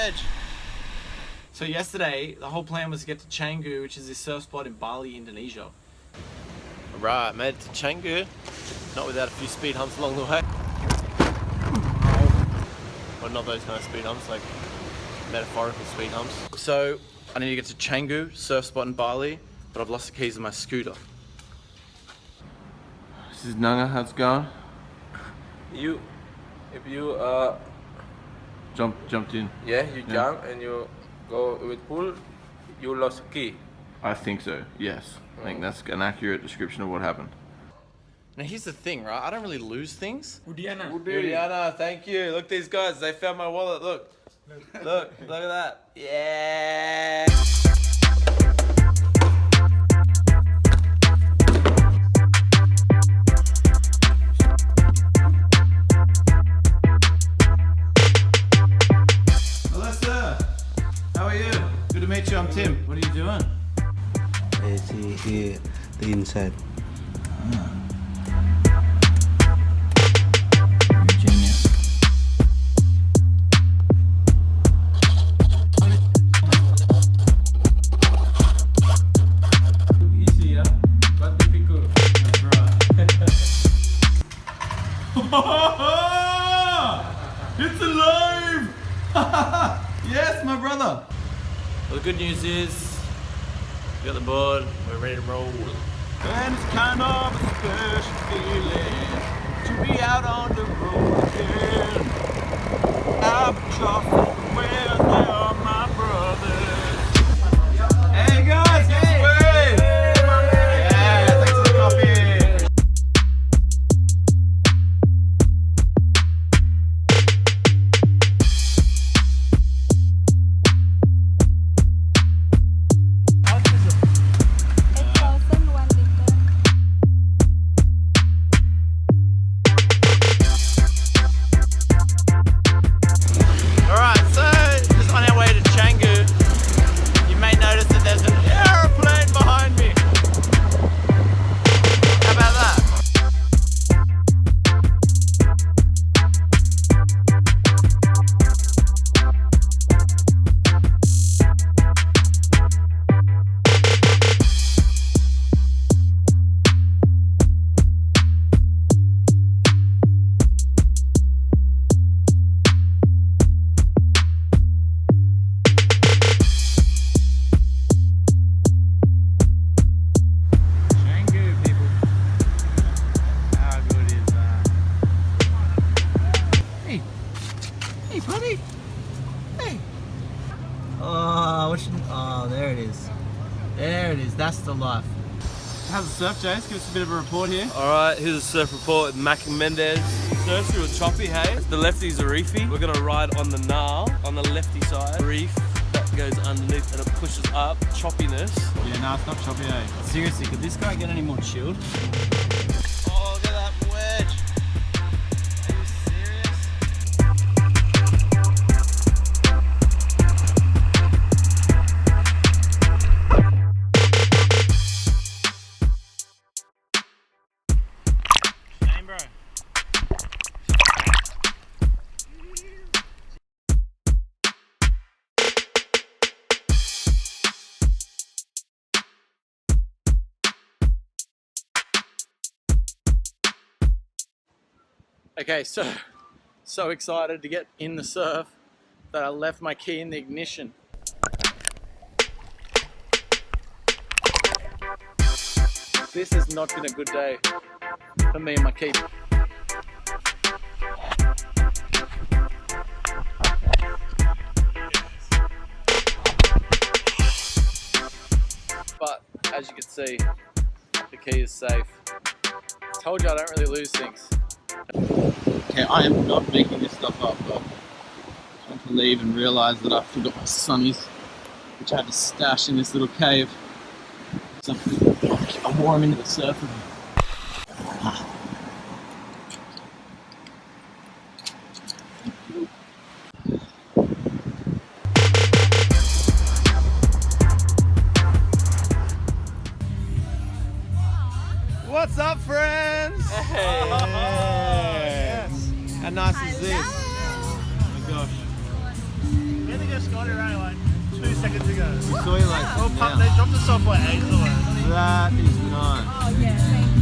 wedge. So yesterday, the whole plan was to get to Canguu, which is this surf spot in Bali, Indonesia. Right, made it to Canguu. Not without a few speed humps along the way. But not those kind of speed humps, like metaphorical speed humps. So I need to get to Canguu, surf spot in Bali, but I've lost the keys of my scooter. This is Nanga, how's it going? If you Jumped in. yeah, you jump and you go with pull, you lost key. I think so, yes. I think that's an accurate description of what happened. Now here's the thing, right? I don't really lose things. Udiana, thank you. Look, these guys, they found my wallet. Look at that. Yeah. Hello, sir. How are you? Good to meet you. I'm Tim. What are you doing? I see here the inside. Genius. Easy, yeah? But difficult. That's right. It's alive! Yes, my brother! Well, the good news is, we got the board, we're ready to roll. And it's kind of a special feeling to be out on the road again. I've crossed where they are my brothers. Hey guys, guess what? Yeah, thanks for the coffee. Oh, there it is. There it is. That's the life. How's the surf, Jace? Give us a bit of a report here. Alright, here's a surf report with MacLeod. Surf's through a choppy, hey? The lefty's a reefy. We're gonna ride on the gnarl, on the lefty side. Reef that goes underneath and it pushes up. Choppiness. Yeah, no, it's not choppy, eh? Seriously, could this guy get any more chilled? Oh, look at that wedge. Are you serious? Shame, bro. Okay, so excited to get in the surf that I left my key in the ignition. This has not been a good day for me and my key. But as you can see, the key is safe. I told you I don't really lose things. Okay, I am not making this stuff up, but I went to leave and realised that I forgot my sunnies, which I had to stash in this little cave. So I wore them into the surf with me. What's up, friends? Hey. Oh, yes. How nice is this? Oh my gosh. We're gonna go just got it right like 2 seconds ago. We saw you like They dropped the software ages ago. that is nice. Oh yeah, thank